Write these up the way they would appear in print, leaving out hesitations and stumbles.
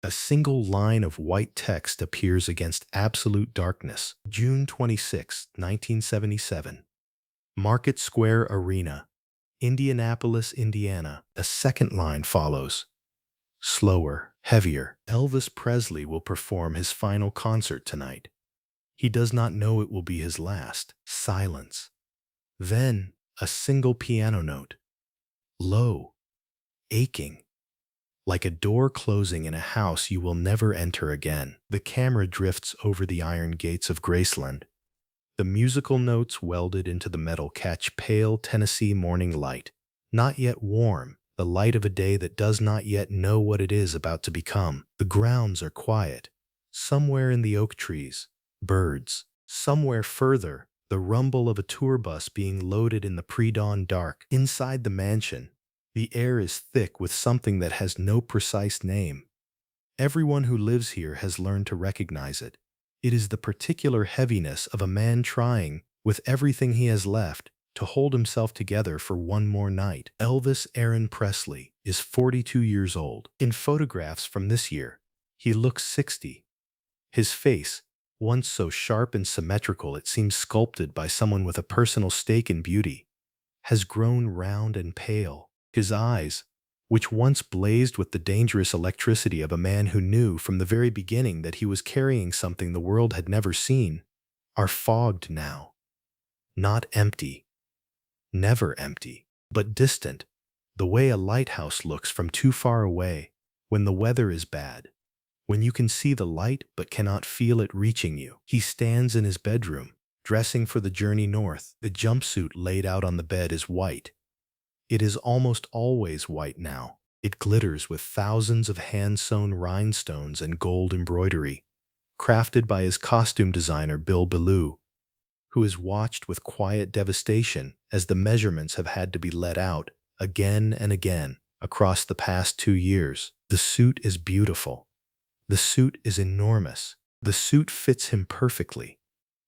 A single line of white text appears against absolute darkness. June 26, 1977. Market Square Arena, Indianapolis, Indiana. A second line follows. Slower, heavier. Elvis Presley will perform his final concert tonight. He does not know it will be his last. Silence. Then, a single piano note. Low, aching. Like a door closing in a house you will never enter again. The camera drifts over the iron gates of Graceland. The musical notes welded into the metal catch pale Tennessee morning light. Not yet warm, the light of a day that does not yet know what it is about to become. The grounds are quiet. Somewhere in the oak trees, birds. Somewhere further, the rumble of a tour bus being loaded in the pre-dawn dark. Inside the mansion, the air is thick with something that has no precise name. Everyone who lives here has learned to recognize it. It is the particular heaviness of a man trying, with everything he has left, to hold himself together for one more night. Elvis Aaron Presley is 42 years old. In photographs from this year, he looks 60. His face, once so sharp and symmetrical it seems sculpted by someone with a personal stake in beauty, has grown round and pale. His eyes, which once blazed with the dangerous electricity of a man who knew from the very beginning that he was carrying something the world had never seen, are fogged now. Not empty, never empty, but distant, the way a lighthouse looks from too far away, when the weather is bad, when you can see the light but cannot feel it reaching you. He stands in his bedroom, dressing for the journey north. The jumpsuit laid out on the bed is white. It is almost always white now. It glitters with thousands of hand-sewn rhinestones and gold embroidery, crafted by his costume designer Bill Ballou, who is watched with quiet devastation as the measurements have had to be let out again and again across the past 2 years. The suit is beautiful. The suit is enormous. The suit fits him perfectly,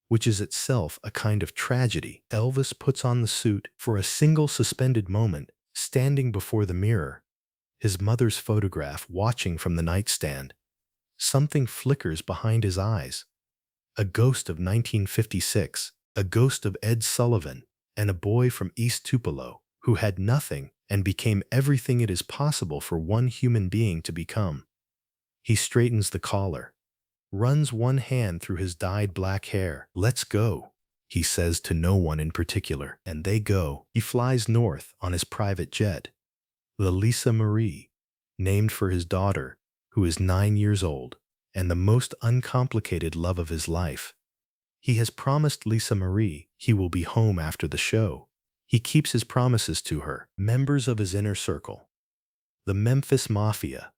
which is itself a kind of tragedy. Elvis puts on the suit for a single suspended moment, standing before the mirror, his mother's photograph watching from the nightstand. Something flickers behind his eyes. A ghost of 1956, a ghost of Ed Sullivan, and a boy from East Tupelo, who had nothing and became everything it is possible for one human being to become. He straightens the collar, runs one hand through his dyed black hair. "Let's go," he says to no one in particular, and they go. He flies north on his private jet, the Lisa Marie, named for his daughter, who is 9 years old, and the most uncomplicated love of his life. He has promised Lisa Marie he will be home after the show. He keeps his promises to her. Members of his inner circle, the Memphis Mafia,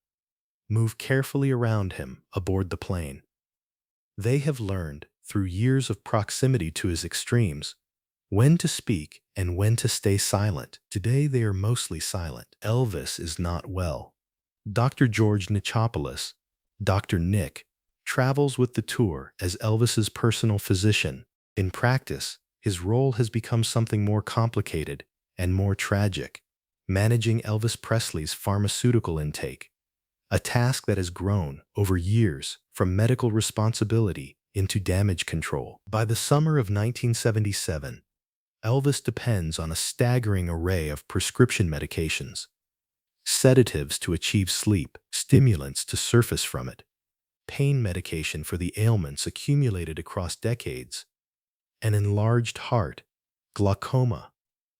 move carefully around him aboard the plane. They have learned, through years of proximity to his extremes, when to speak and when to stay silent. Today they are mostly silent. Elvis is not well. Dr. George Nichopoulos, Dr. Nick, travels with the tour as Elvis's personal physician. In practice, his role has become something more complicated and more tragic, managing Elvis Presley's pharmaceutical intake, a task that has grown over years from medical responsibility into damage control. By the summer of 1977, Elvis depends on a staggering array of prescription medications, sedatives to achieve sleep, stimulants to surface from it, pain medication for the ailments accumulated across decades, an enlarged heart, glaucoma,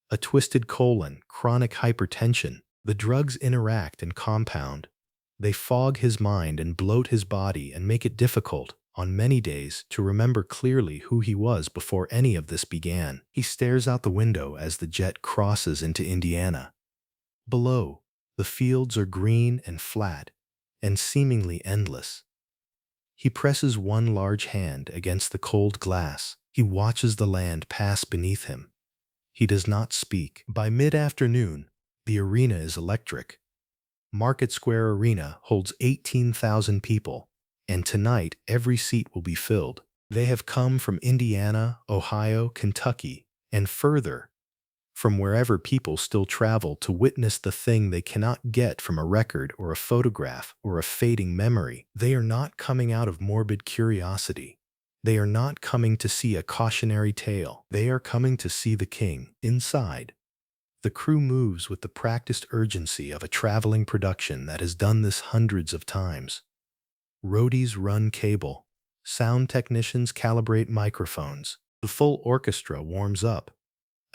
a twisted colon, chronic hypertension. The drugs interact and compound. They fog his mind and bloat his body and make it difficult, on many days, to remember clearly who he was before any of this began. He stares out the window as the jet crosses into Indiana. Below, the fields are green and flat, and seemingly endless. He presses one large hand against the cold glass. He watches the land pass beneath him. He does not speak. By mid-afternoon, the arena is electric. Market Square Arena holds 18,000 people, and tonight every seat will be filled. They have come from Indiana, Ohio, Kentucky, and further, from wherever people still travel to witness the thing they cannot get from a record or a photograph or a fading memory. They are not coming out of morbid curiosity. They are not coming to see a cautionary tale. They are coming to see the king. Inside, the crew moves with the practiced urgency of a traveling production that has done this hundreds of times. Roadies run cable. Sound technicians calibrate microphones. The full orchestra warms up.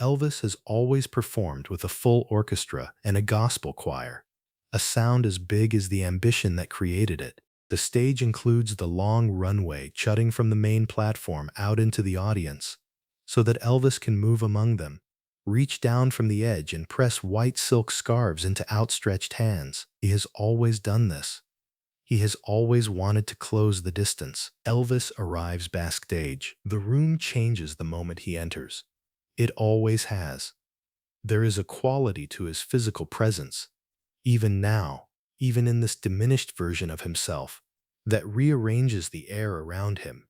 Elvis has always performed with a full orchestra and a gospel choir, a sound as big as the ambition that created it. The stage includes the long runway jutting from the main platform out into the audience, so that Elvis can move among them, reach down from the edge and press white silk scarves into outstretched hands. He has always done this. He has always wanted to close the distance. Elvis arrives backstage. The room changes the moment he enters. It always has. There is a quality to his physical presence, even now, even in this diminished version of himself, that rearranges the air around him.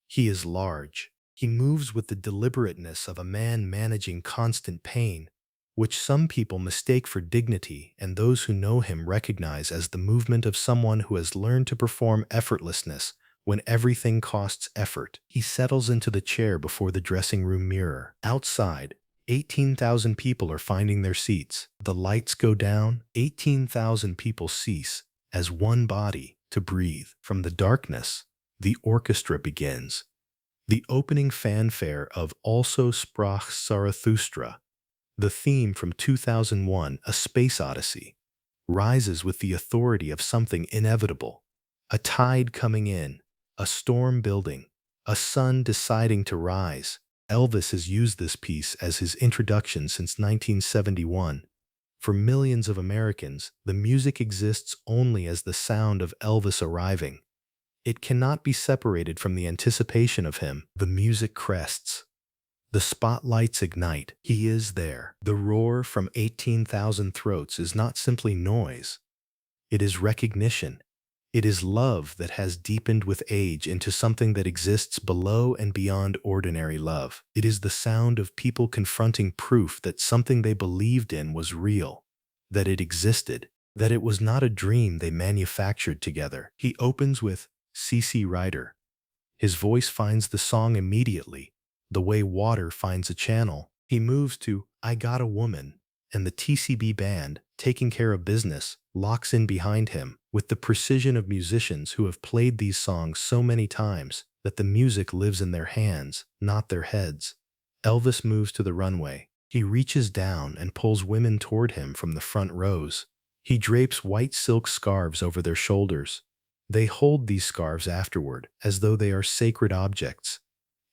He is large. He moves with the deliberateness of a man managing constant pain, which some people mistake for dignity and those who know him recognize as the movement of someone who has learned to perform effortlessness when everything costs effort. He settles into the chair before the dressing room mirror. Outside, 18,000 people are finding their seats. The lights go down. 18,000 people cease, as one body, to breathe. From the darkness, the orchestra begins. The opening fanfare of Also sprach Zarathustra, the theme from 2001, A Space Odyssey, rises with the authority of something inevitable. A tide coming in, a storm building, a sun deciding to rise. Elvis has used this piece as his introduction since 1971. For millions of Americans, the music exists only as the sound of Elvis arriving. It cannot be separated from the anticipation of him. The music crests. The spotlights ignite. He is there. The roar from 18,000 throats is not simply noise. It is recognition. It is love that has deepened with age into something that exists below and beyond ordinary love. It is the sound of people confronting proof that something they believed in was real, that it existed, that it was not a dream they manufactured together. He opens with C.C. Ryder. His voice finds the song immediately, the way water finds a channel. He moves to I Got a Woman, and the TCB band, taking care of business, locks in behind him with the precision of musicians who have played these songs so many times that the music lives in their hands, not their heads. Elvis moves to the runway. He reaches down and pulls women toward him from the front rows. He drapes white silk scarves over their shoulders. They hold these scarves afterward as though they are sacred objects.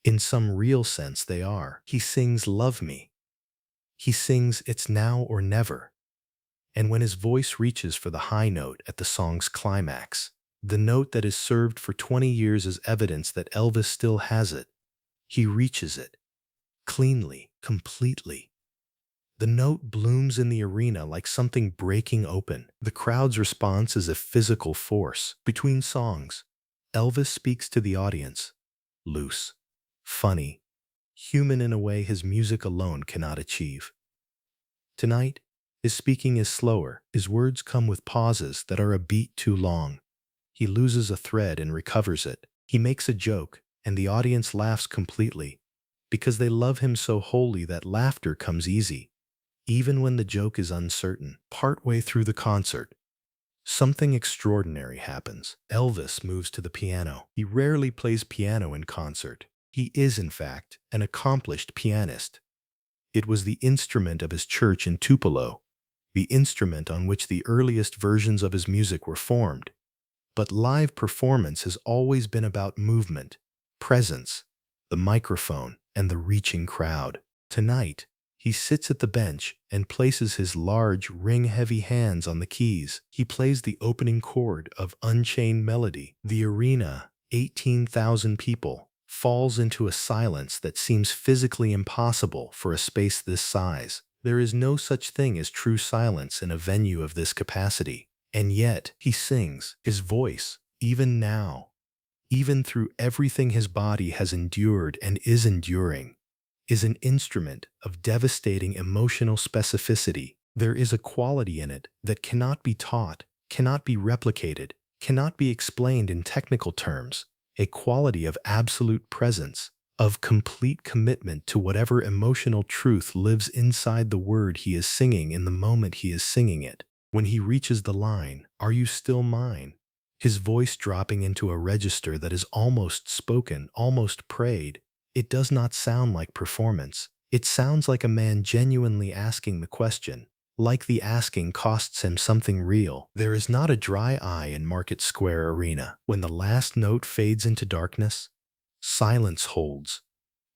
In some real sense they are. He sings Love Me. He sings It's Now or Never. And when his voice reaches for the high note at the song's climax, the note that is served for 20 years as evidence that Elvis still has it, he reaches it. Cleanly, completely. The note blooms in the arena like something breaking open. The crowd's response is a physical force. Between songs, Elvis speaks to the audience. Loose. Funny. Human in a way his music alone cannot achieve. Tonight, his speaking is slower. His words come with pauses that are a beat too long. He loses a thread and recovers it. He makes a joke, and the audience laughs completely, because they love him so wholly that laughter comes easy, even when the joke is uncertain. Partway through the concert, something extraordinary happens. Elvis moves to the piano. He rarely plays piano in concert. He is, in fact, an accomplished pianist. It was the instrument of his church in Tupelo, the instrument on which the earliest versions of his music were formed. But live performance has always been about movement, presence, the microphone, and the reaching crowd. Tonight, he sits at the bench and places his large, ring-heavy hands on the keys. He plays the opening chord of Unchained Melody. The arena, 18,000 people, falls into a silence that seems physically impossible for a space this size. There is no such thing as true silence in a venue of this capacity. And yet, he sings. His voice, even now, even through everything his body has endured and is enduring, is an instrument of devastating emotional specificity. There is a quality in it that cannot be taught, cannot be replicated, cannot be explained in technical terms, a quality of absolute presence, of complete commitment to whatever emotional truth lives inside the word he is singing in the moment he is singing it. When he reaches the line, "Are you still mine?" his voice dropping into a register that is almost spoken, almost prayed, it does not sound like performance. It sounds like a man genuinely asking the question, like the asking costs him something real. There is not a dry eye in Market Square Arena. When the last note fades into darkness, silence holds.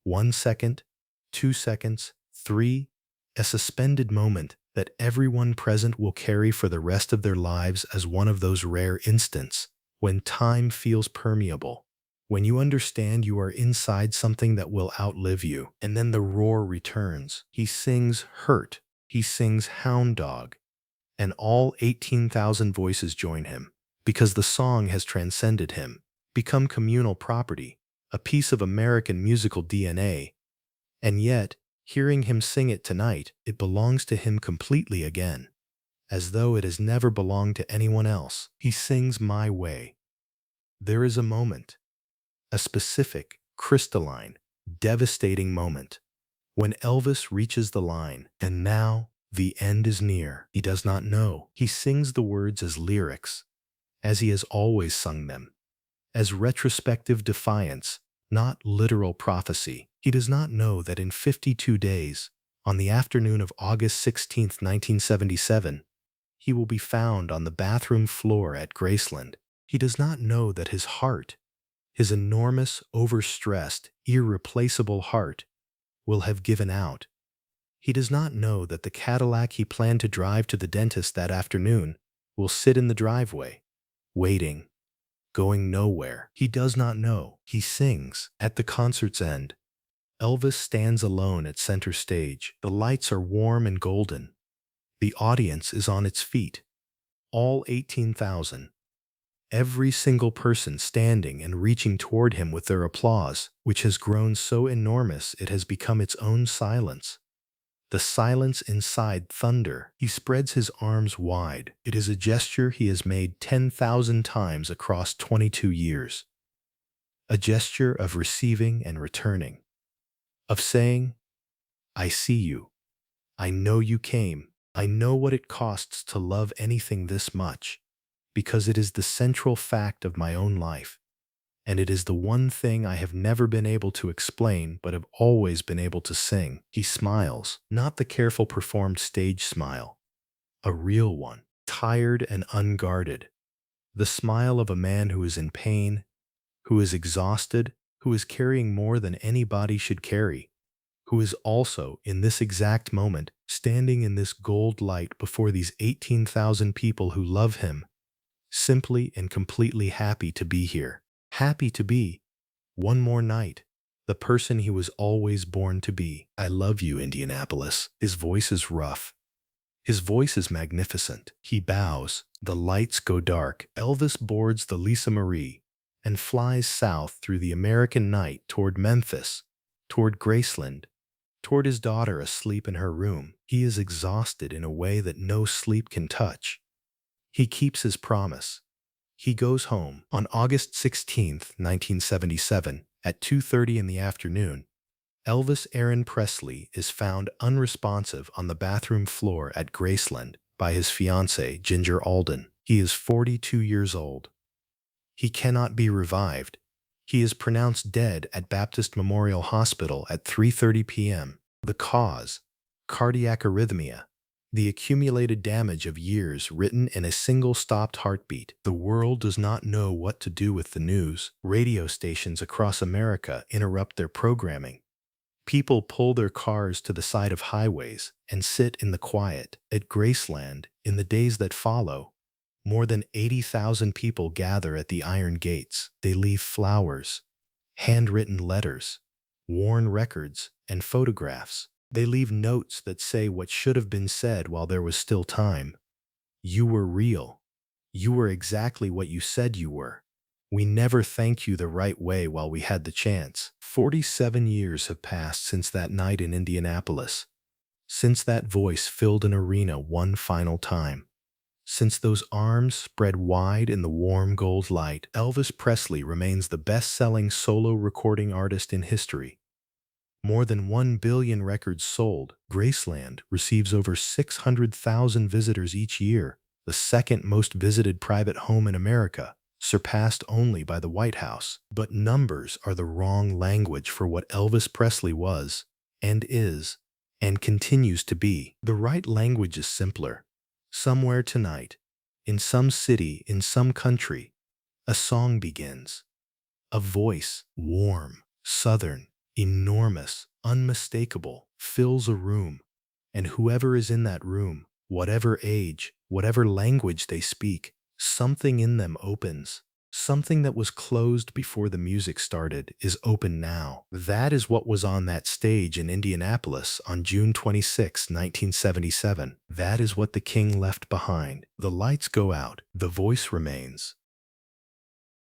1 second, 2 seconds, three, a suspended moment that everyone present will carry for the rest of their lives as one of those rare instants when time feels permeable, when you understand you are inside something that will outlive you. And then the roar returns. He sings Hurt, he sings Hound Dog, and all 18,000 voices join him, because the song has transcended him, become communal property, a piece of American musical DNA. And yet, hearing him sing it tonight, it belongs to him completely again, as though it has never belonged to anyone else. He sings My Way. There is a moment, a specific, crystalline, devastating moment, when Elvis reaches the line, and now the end is near. He does not know. He sings the words as lyrics, as he has always sung them, as retrospective defiance, not literal prophecy. He does not know that in 52 days, on the afternoon of August 16, 1977, he will be found on the bathroom floor at Graceland. He does not know that his heart, his enormous, overstressed, irreplaceable heart, will have given out. He does not know that the Cadillac he planned to drive to the dentist that afternoon will sit in the driveway, waiting, going nowhere. He does not know. He sings. At the concert's end, Elvis stands alone at center stage. The lights are warm and golden. The audience is on its feet. All 18,000. Every single person standing and reaching toward him with their applause, which has grown so enormous it has become its own silence. The silence inside thunder. He spreads his arms wide. It is a gesture he has made 10,000 times across 22 years. A gesture of receiving and returning. Of saying, I see you. I know you came. I know what it costs to love anything this much, because it is the central fact of my own life. And it is the one thing I have never been able to explain but have always been able to sing. He smiles, not the careful performed stage smile, a real one, tired and unguarded. The smile of a man who is in pain, who is exhausted, who is carrying more than anybody should carry, who is also, in this exact moment, standing in this gold light before these 18,000 people who love him, simply and completely happy to be here. Happy to be, one more night, the person he was always born to be. I love you, Indianapolis. His voice is rough. His voice is magnificent. He bows. The lights go dark. Elvis boards the Lisa Marie and flies south through the American night toward Memphis, toward Graceland, toward his daughter asleep in her room. He is exhausted in a way that no sleep can touch. He keeps his promise. He goes home. On August 16, 1977, at 2:30 in the afternoon, Elvis Aaron Presley is found unresponsive on the bathroom floor at Graceland by his fiancée, Ginger Alden. He is 42 years old. He cannot be revived. He is pronounced dead at Baptist Memorial Hospital at 3:30 p.m. The cause: cardiac arrhythmia. The accumulated damage of years written in a single stopped heartbeat. The world does not know what to do with the news. Radio stations across America interrupt their programming. People pull their cars to the side of highways and sit in the quiet. At Graceland, in the days that follow, more than 80,000 people gather at the iron gates. They leave flowers, handwritten letters, worn records, and photographs. They leave notes that say what should have been said while there was still time. You were real. You were exactly what you said you were. We never thanked you the right way while we had the chance. 47 years have passed since that night in Indianapolis, since that voice filled an arena one final time. Since those arms spread wide in the warm gold light, Elvis Presley remains the best-selling solo recording artist in history. More than 1 billion records sold, Graceland receives over 600,000 visitors each year, the second most visited private home in America, surpassed only by the White House. But numbers are the wrong language for what Elvis Presley was, and is, and continues to be. The right language is simpler. Somewhere tonight, in some city, in some country, a song begins. A voice, warm, southern, enormous, unmistakable, fills a room, and whoever is in that room, whatever age, whatever language they speak, something in them opens. Something that was closed before the music started is open now. That is what was on that stage in Indianapolis on June 26, 1977. That is what the king left behind. The lights go out. The voice remains.